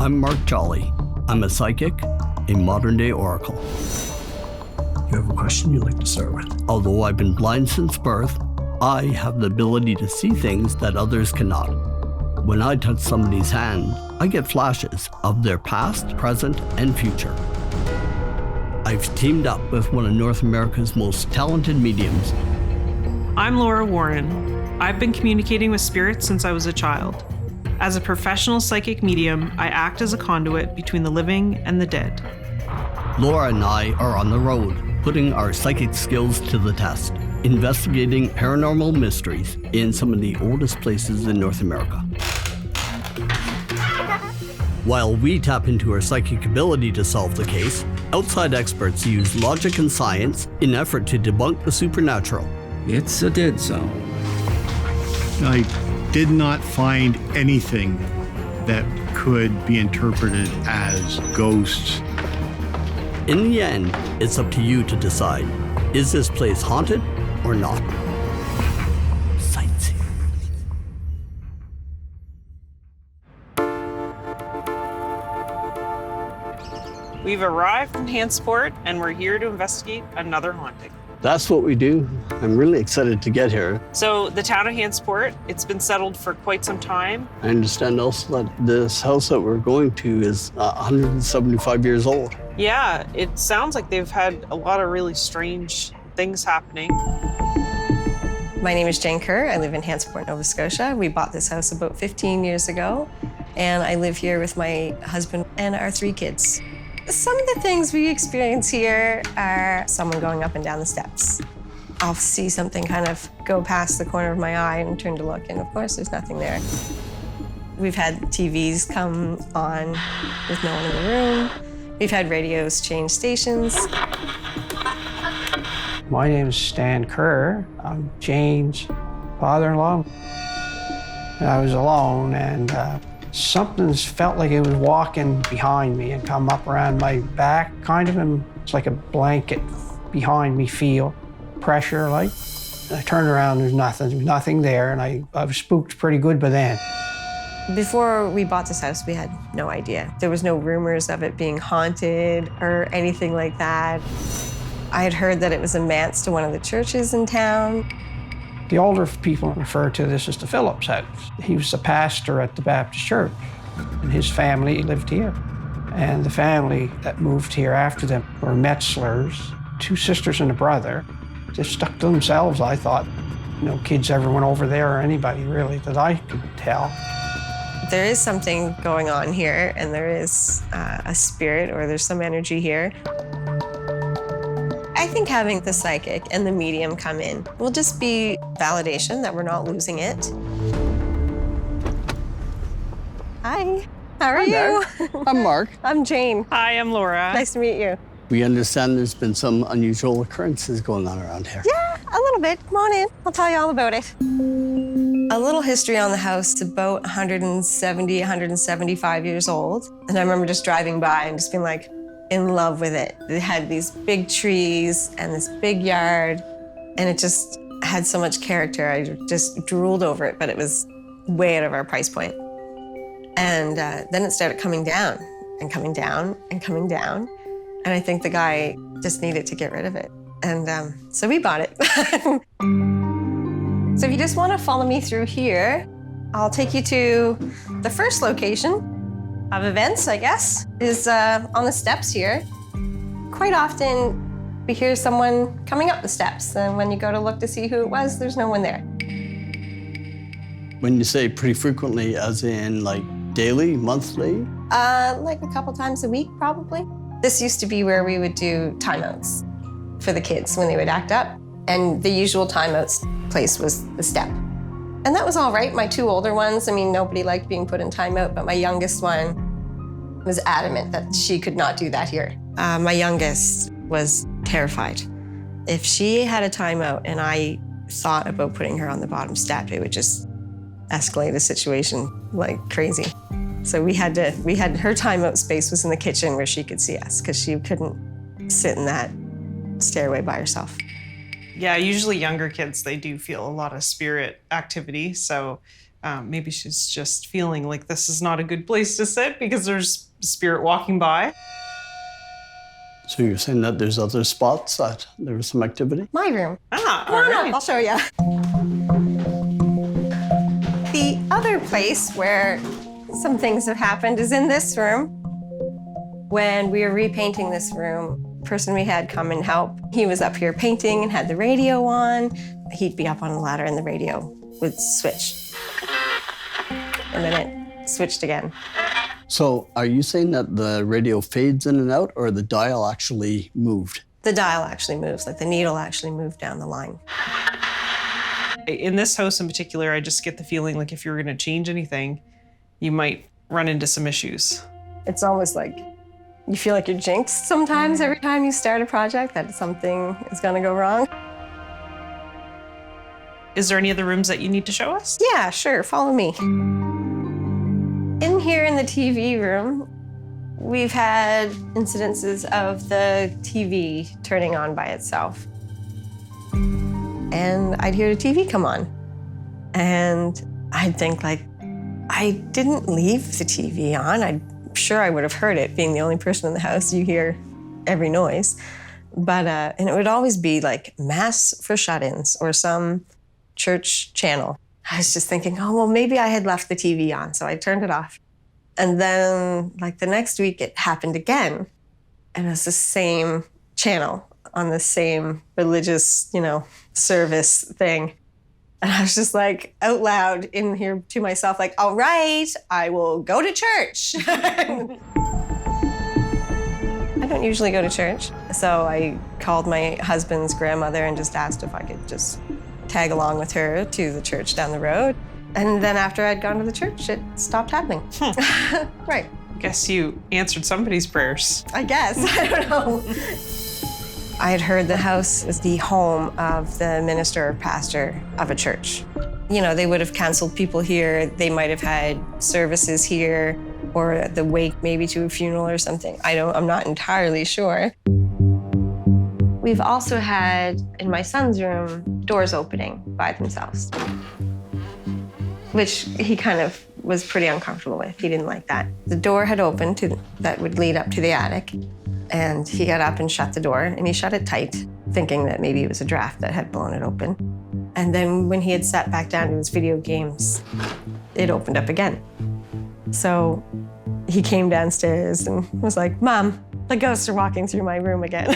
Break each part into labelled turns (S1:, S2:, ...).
S1: I'm Mark Joly. I'm a psychic, a modern-day oracle.
S2: You have a question you'd like to start with?
S1: Although I've been blind since birth, I have the ability to see things that others cannot. When I touch somebody's hand, I get flashes of their past, present, and future. I've teamed up with one of North America's most talented mediums.
S3: I'm Laura Warren. I've been communicating with spirits since I was a child. As a professional psychic medium, I act as a conduit between the living and the dead.
S1: Laura and I are on the road, putting our psychic skills to the test, investigating paranormal mysteries in some of the oldest places in North America. While we tap into our psychic ability to solve the case, outside experts use logic and science in an effort to debunk the supernatural.
S4: It's a dead zone.
S5: I did not find anything that could be interpreted as ghosts.
S1: In the end, it's up to you to decide, is this place haunted or not? Sight Seers.
S3: We've arrived in Hantsport, and we're here to investigate another haunting.
S1: That's what we do. I'm really excited to get here.
S3: So the town of Hantsport, it's been settled for quite some time.
S1: I understand also that this house that we're going to is 175 years old.
S3: Yeah, it sounds like they've had a lot of really strange things happening.
S6: My name is Jane Kerr. I live in Hantsport, Nova Scotia. We bought this house about 15 years ago, and I live here with my husband and our 3 kids. Some of the things we experience here are someone going up and down the steps. I'll see something kind of go past the corner of my eye and turn to look, and of course there's nothing there. We've had TVs come on with no one in the room. We've had radios change stations.
S7: My name is Stan Kerr. I'm Jane's father-in-law. I was alone, and something felt like it was walking behind me and come up around my back, kind of, and it's like a blanket behind me feel, pressure like. I turned around, there's nothing there, and I was spooked pretty good by then.
S6: Before we bought this house, we had no idea. There was no rumors of it being haunted or anything like that. I had heard that it was a manse to one of the churches in town.
S7: The older people refer to this as the Phillips house. He was the pastor at the Baptist church, and his family lived here. And the family that moved here after them were Metzlers, 2 sisters and a brother. Just stuck to themselves, I thought. No kids ever went over there, or anybody really that I could tell.
S6: There is something going on here, and there is a spirit, or there's some energy here. I think having the psychic and the medium come in will just be validation that we're not losing it. Hi, how are you?
S1: I'm Mark.
S6: I'm Jane.
S3: Hi, I'm Laura.
S6: Nice to meet you.
S1: We understand there's been some unusual occurrences going on around here.
S6: Yeah, a little bit. Come on in. I'll tell you all about it. A little history on the house. It's about 170, 175 years old. And I remember just driving by and just being like, in love with it. It had these big trees and this big yard, and it just had so much character. I just drooled over it, but it was way out of our price point. And then it started coming down and coming down and coming down. And I think the guy just needed to get rid of it. And so we bought it. So if you just want to follow me through here, I'll take you to the first location of events, I guess, is on the steps here. Quite often, we hear someone coming up the steps, and when you go to look to see who it was, there's no one there.
S1: When you say pretty frequently, as in like daily, monthly?
S6: Like a couple times a week, probably. This used to be where we would do timeouts for the kids when they would act up, and the usual timeouts place was the step. And that was all right. My 2 older ones, I mean, nobody liked being put in timeout, but my youngest one was adamant that she could not do that here. My youngest was terrified. If she had a timeout and I thought about putting her on the bottom step, it would just escalate the situation like crazy. So we had her timeout space was in the kitchen where she could see us, because she couldn't sit in that stairway by herself.
S3: Yeah, usually younger kids, they do feel a lot of spirit activity. So Maybe she's just feeling like this is not a good place to sit because there's spirit walking by.
S1: So you're saying that there's other spots that there was some activity?
S6: My room.
S3: All right.
S6: I'll show you. The other place where some things have happened is in this room. When we were repainting this room, the person we had come and help, he was up here painting and had the radio on. He'd be up on a ladder and the radio would switch. And then it switched again.
S1: So are you saying that the radio fades in and out, or the dial actually moved?
S6: The dial actually moves, like the needle actually moved down the line.
S3: In this house in particular, I just get the feeling like if you're going to change anything, you might run into some issues.
S6: It's almost like you feel like you're jinxed sometimes every time you start a project, that something is going to go wrong.
S3: Is there any other rooms that you need to show us?
S6: Yeah, sure, follow me. In here in the TV room, we've had incidences of the TV turning on by itself. And I'd hear the TV come on. And I'd think like, I didn't leave the TV on. I'm sure I would have heard it, being the only person in the house. You hear every noise. But, and it would always be like Mass for shut-ins or some church channel. I was just thinking, oh, well, maybe I had left the TV on, so I turned it off. And then, like, the next week, it happened again. And it was the same channel on the same religious, service thing. And I was just like, out loud in here to myself, like, all right, I will go to church. I don't usually go to church. So I called my husband's grandmother and just asked if I could just tag along with her to the church down the road. And then after I'd gone to the church, it stopped happening. Right.
S3: I guess you answered somebody's prayers.
S6: I guess. I don't know. I had heard the house was the home of the minister or pastor of a church. They would have canceled people here. They might have had services here or the wake maybe to a funeral or something. I'm not entirely sure. We've also had, in my son's room, doors opening by themselves, which he kind of was pretty uncomfortable with. He didn't like that. The door had opened that would lead up to the attic, and he got up and shut the door, and he shut it tight, thinking that maybe it was a draft that had blown it open. And then when he had sat back down to his video games, it opened up again. So he came downstairs and was like, Mom, the ghosts are walking through my room again.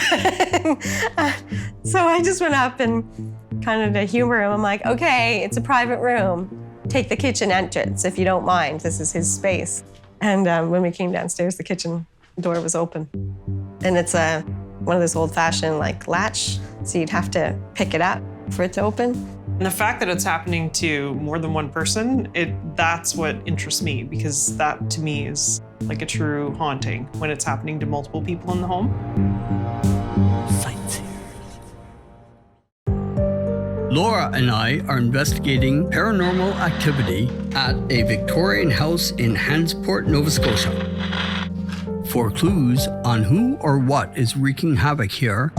S6: So I just went up and kind of to humor him, I'm like, okay, it's a private room. Take the kitchen entrance if you don't mind. This is his space. And when we came downstairs, the kitchen door was open. And it's one of those old-fashioned latch, so you'd have to pick it up for it to open.
S3: And the fact that it's happening to more than one person, that's what interests me, because that to me is like a true haunting when it's happening to multiple people in the home.
S1: Sight Seers. Laura and I are investigating paranormal activity at a Victorian house in Hantsport, Nova Scotia. For clues on who or what is wreaking havoc here,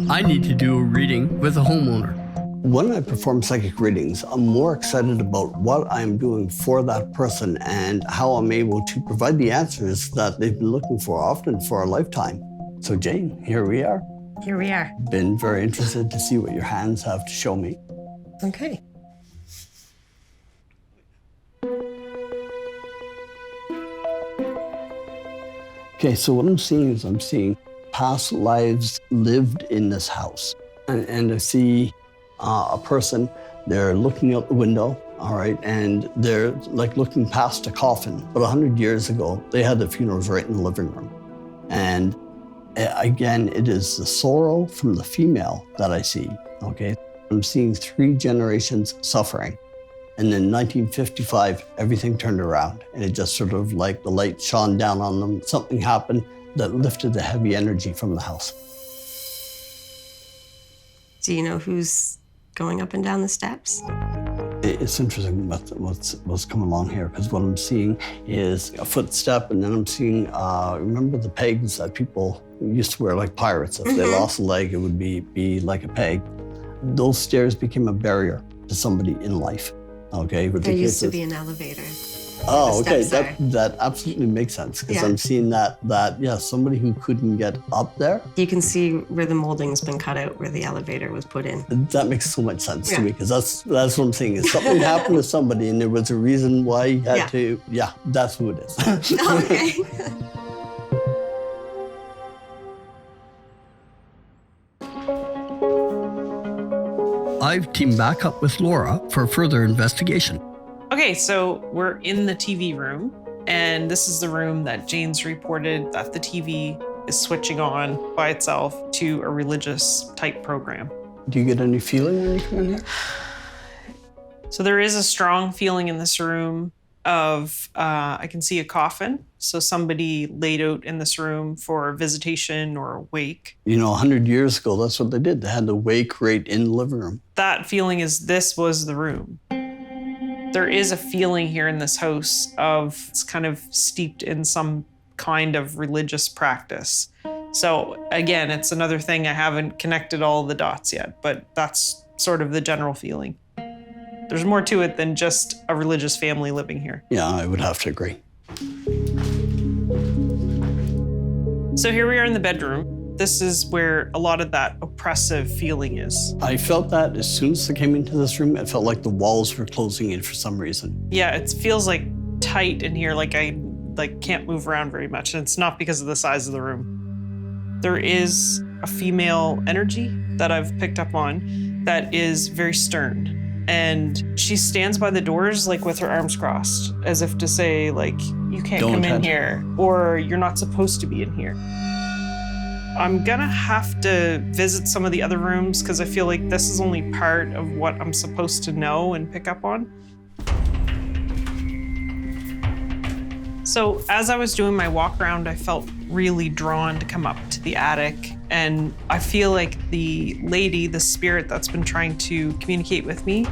S1: I need to do a reading with a homeowner. When I perform psychic readings, I'm more excited about what I'm doing for that person and how I'm able to provide the answers that they've been looking for, often for a lifetime. So Jane, here we are.
S6: Here we are.
S1: Been very interested to see what your hands have to show me.
S6: Okay.
S1: Okay, so what I'm seeing past lives lived in this house. And I see a person, they're looking out the window, all right, and they're like looking past a coffin. But 100 years ago, they had the funerals right in the living room. And again, it is the sorrow from the female that I see, okay? I'm seeing 3 generations suffering. And in 1955, everything turned around, and it just sort of like the light shone down on them. Something happened that lifted the heavy energy from the house.
S6: Do you know who's going up and down the steps?
S1: It's interesting what's coming along here, because what I'm seeing is a footstep, and then I'm seeing, remember the pegs that people used to wear like pirates? If they lost a leg, it would be like a peg. Those stairs became a barrier to somebody in life. Okay.
S6: There used to be an elevator.
S1: Oh,
S6: The
S1: okay.
S6: steps
S1: That absolutely makes sense because
S6: Yeah.
S1: I'm seeing that somebody who couldn't get up there.
S6: You can see where the molding's been cut out, where the elevator was put in.
S1: That makes so much sense to
S6: Yeah.
S1: me because that's what I'm saying. Is something happened to somebody and there was a reason why you had
S6: Yeah.
S1: to. Yeah, that's who it is.
S6: Okay.
S1: I've teamed back up with Laura for further investigation.
S3: Okay, so we're in the TV room, and this is the room that Jane's reported that the TV is switching on by itself to a religious type program.
S1: Do you get any feeling when you come in here?
S3: So there is a strong feeling in this room of, I can see a coffin. So somebody laid out in this room for visitation or a wake.
S1: 100 years ago, that's what they did. They had the wake right in the living room.
S3: That feeling is this was the room. There is a feeling here in this house of it's kind of steeped in some kind of religious practice. So again, it's another thing I haven't connected all the dots yet, but that's sort of the general feeling. There's more to it than just a religious family living here.
S1: Yeah, I would have to agree.
S3: So here we are in the bedroom. This is where a lot of that oppressive feeling is.
S1: I felt that as soon as I came into this room, it felt like the walls were closing in for some reason.
S3: Yeah, it feels like tight in here, like I can't move around very much, and it's not because of the size of the room. There is a female energy that I've picked up on that is very stern. And she stands by the doors like with her arms crossed, as if to say like, you can't
S1: Don't
S3: come in
S1: touch.
S3: here, or you're not supposed to be in here. I'm gonna have to visit some of the other rooms because I feel like this is only part of what I'm supposed to know and pick up on. So as I was doing my walk around, I felt really drawn to come up to the attic. And I feel like the lady, the spirit that's been trying to communicate with me,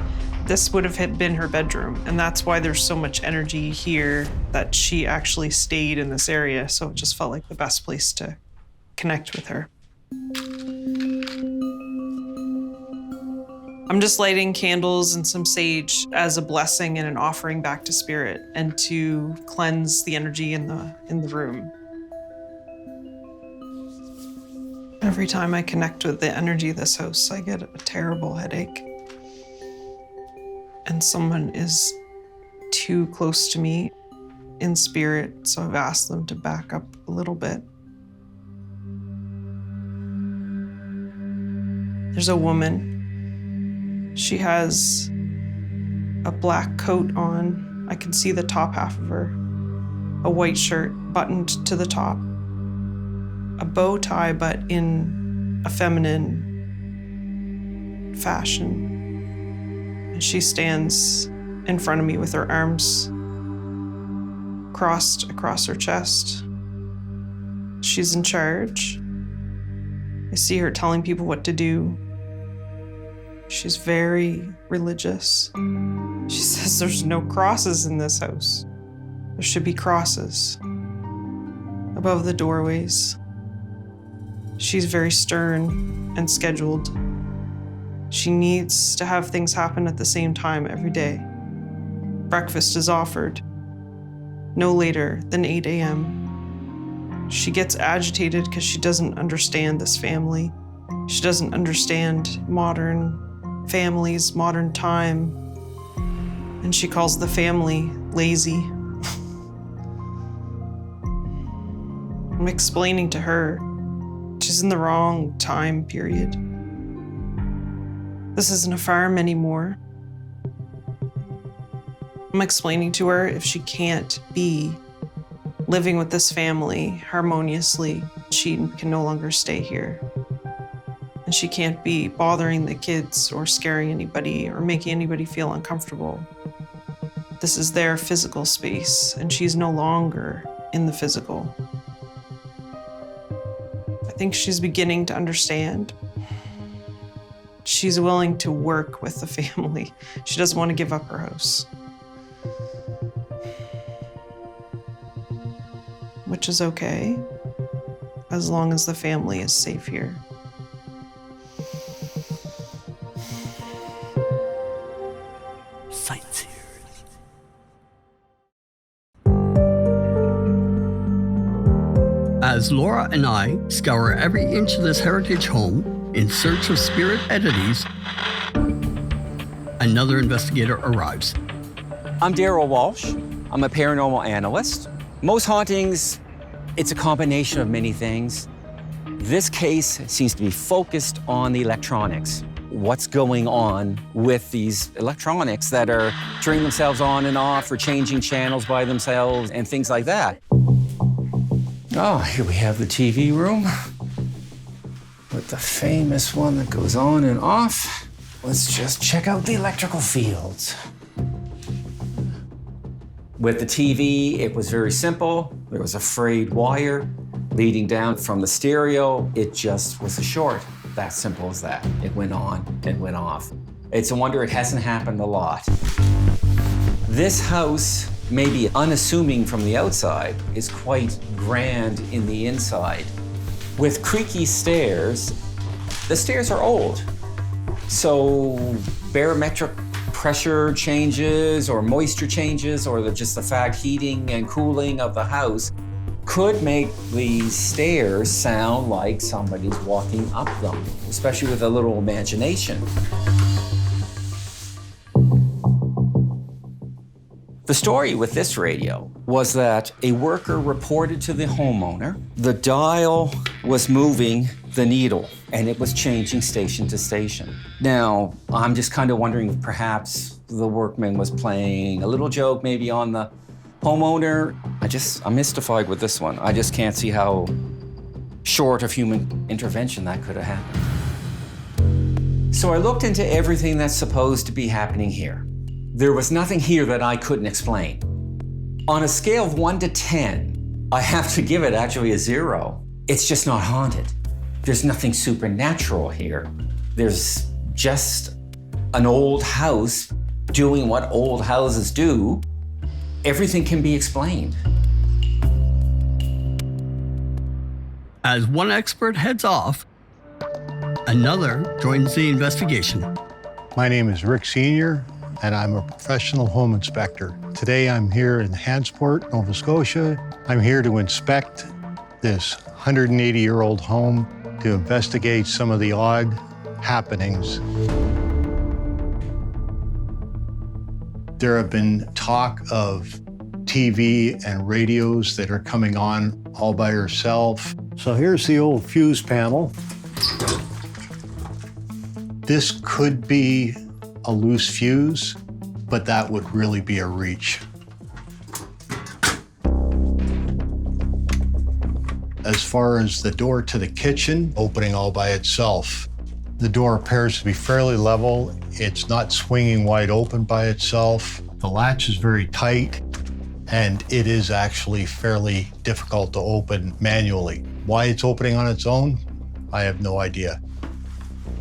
S3: this would have been her bedroom. And that's why there's so much energy here that she actually stayed in this area. So it just felt like the best place to connect with her. I'm just lighting candles and some sage as a blessing and an offering back to spirit and to cleanse the energy in the room. Every time I connect with the energy of this house, I get a terrible headache. And someone is too close to me in spirit, so I've asked them to back up a little bit. There's a woman. She has a black coat on. I can see the top half of her. A white shirt buttoned to the top. A bow tie, but in a feminine fashion. And she stands in front of me with her arms crossed across her chest. She's in charge. I see her telling people what to do. She's very religious. She says there's no crosses in this house. There should be crosses above the doorways. She's very stern and scheduled. She needs to have things happen at the same time every day. Breakfast is offered no later than 8 a.m. She gets agitated because she doesn't understand this family. She doesn't understand modern families, modern time. And she calls the family lazy. I'm explaining to her she's in the wrong time period. This isn't a farm anymore. I'm explaining to her if she can't be living with this family harmoniously, she can no longer stay here. And she can't be bothering the kids or scaring anybody or making anybody feel uncomfortable. This is their physical space, and she's no longer in the physical. I think she's beginning to understand. She's willing to work with the family. She doesn't want to give up her house. Which is okay, as long as the family is safe here.
S1: Sight Seers. As Laura and I scour every inch of this heritage home in search of spirit entities, another investigator arrives.
S4: I'm Daryl Walsh. I'm a paranormal analyst. Most hauntings, it's a combination of many things. This case seems to be focused on the electronics. What's going on with these electronics that are turning themselves on and off or changing channels by themselves and things like that. Oh, here we have the TV room with the famous one that goes on and off. Let's just check out the electrical fields. With the TV, it was very simple. There was a frayed wire leading down from the stereo. It just was a short. That simple as that. It went on and went off. It's a wonder it hasn't happened a lot. This house, maybe unassuming from the outside, is quite grand in the inside. With creaky stairs, the stairs are old. So barometric pressure changes or moisture changes or just the fact heating and cooling of the house could make these stairs sound like somebody's walking up them, especially with a little imagination. The story with this radio was that a worker reported to the homeowner the dial was moving the needle and it was changing station to station. Now, I'm just kind of wondering if perhaps the workman was playing a little joke maybe on the homeowner. I'm mystified with this one. I just can't see how short of human intervention that could have happened. So I looked into everything that's supposed to be happening here. There was nothing here that I couldn't explain. On a scale of 1 to 10, I have to give it actually a 0. It's just not haunted. There's nothing supernatural here. There's just an old house doing what old houses do. Everything can be explained.
S1: As one expert heads off, another joins the investigation.
S5: My name is Rick Sr., and I'm a professional home inspector. Today I'm here in Hantsport, Nova Scotia. I'm here to inspect this 180-year-old home to investigate some of the odd happenings. There have been talk of TV and radios that are coming on all by herself. So here's the old fuse panel. This could be a loose fuse, but that would really be a reach. As far as the door to the kitchen, opening all by itself. The door appears to be fairly level. It's not swinging wide open by itself. The latch is very tight, and it is actually fairly difficult to open manually. Why it's opening on its own, I have no idea.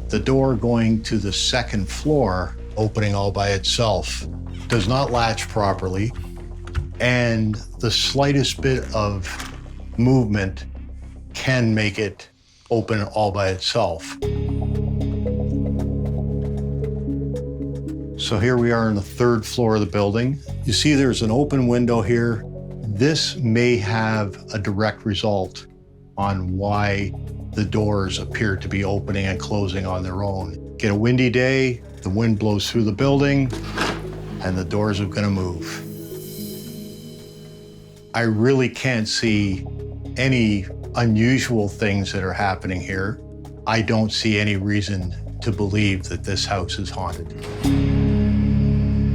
S5: The door going to the second floor, opening all by itself, does not latch properly, and the slightest bit of movement can make it open all by itself. So here we are on the third floor of the building. You see there's an open window here. This may have a direct result on why the doors appear to be opening and closing on their own. Get a windy day, the wind blows through the building, and the doors are gonna move. I really can't see any unusual things that are happening here. I don't see any reason to believe that this house is haunted.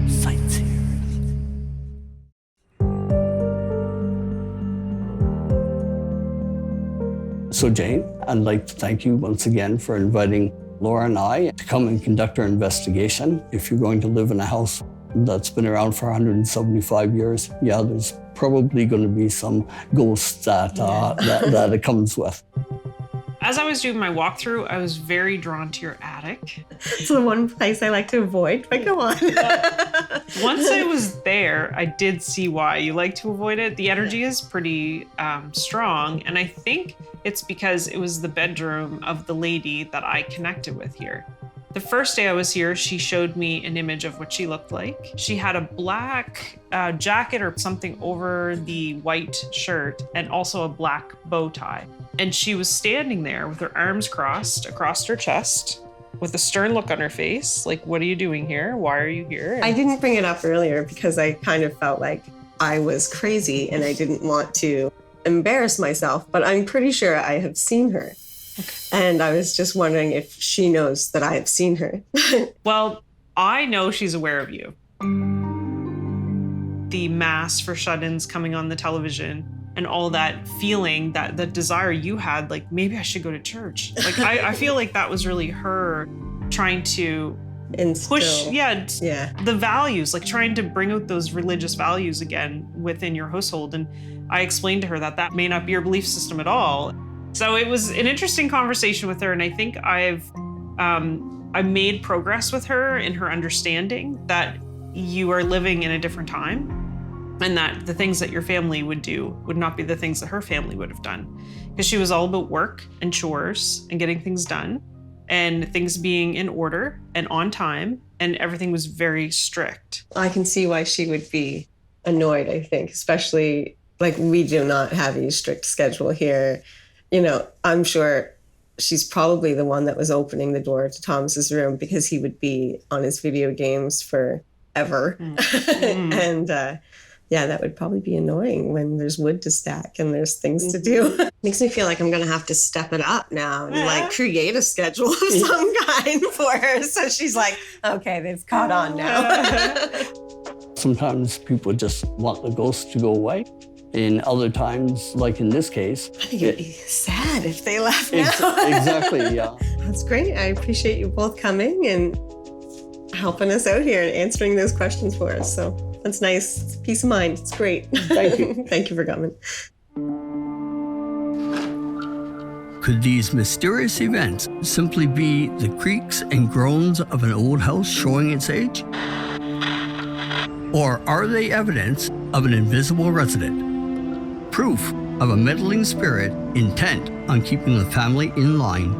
S1: Sight Seers. So Jane, I'd like to thank you once again for inviting Laura and I to come and conduct our investigation. If you're going to live in a house that's been around for 175 years, yeah, there's probably going to be some ghosts that it comes with.
S3: As I was doing my walkthrough, I was very drawn to your attic.
S6: It's the one place I like to avoid, but go on.
S3: Once I was there, I did see why you like to avoid it. The energy is pretty strong, and I think it's because it was the bedroom of the lady that I connected with here. The first day I was here, she showed me an image of what she looked like. She had a black jacket or something over the white shirt and also a black bow tie. And she was standing there with her arms crossed across her chest with a stern look on her face. Like, what are you doing here? Why are you here?
S6: I didn't bring it up earlier because I kind of felt like I was crazy and I didn't want to embarrass myself, but I'm pretty sure I have seen her. Okay. And I was just wondering if she knows that I have seen her.
S3: Well, I know she's aware of you. The mass for shut-ins coming on the television and all that feeling, that the desire you had, like, maybe I should go to church. Like, I feel like that was really her trying to push, the values, like trying to bring out those religious values again within your household. And I explained to her that that may not be your belief system at all. So it was an interesting conversation with her. And I think I made progress with her in her understanding that you are living in a different time and that the things that your family would do would not be the things that her family would have done. Because she was all about work and chores and getting things done and things being in order and on time, and everything was very strict.
S6: I can see why she would be annoyed, I think, especially like we do not have a strict schedule here. You know, I'm sure she's probably the one that was opening the door to Thomas's room because he would be on his video games forever. And yeah, that would probably be annoying when there's wood to stack and there's things to do. Makes me feel like I'm going to have to step it up now and like create a schedule of some kind for her. So she's like, okay, they've caught on now.
S1: Sometimes people just want the ghost to go away. In other times, like in this case,
S6: I think it'd be sad if they left now.
S1: Exactly, yeah.
S6: That's great. I appreciate you both coming and helping us out here and answering those questions for us. So that's nice. It's peace of mind. It's great.
S1: Thank you.
S6: Thank you for coming.
S1: Could these mysterious events simply be the creaks and groans of an old house showing its age? Or are they evidence of an invisible resident? Proof of a meddling spirit intent on keeping the family in line.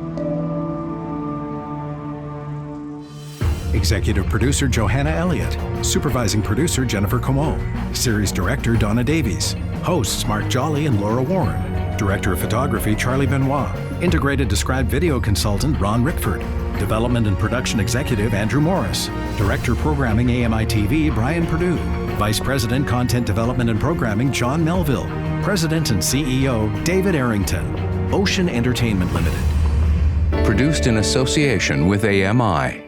S8: Executive producer Johanna Elliott. Supervising producer Jennifer Como. Series director Donna Davies. Hosts Mark Joly and Laura Warren. Director of photography Charlie Benoit. Integrated described video consultant Ron Rickford. Development and production executive Andrew Morris. Director programming AMI TV Brian Perdue. Vice President Content Development and Programming John Melville. President and CEO David Arrington. Ocean Entertainment Limited.
S9: Produced in association with AMI.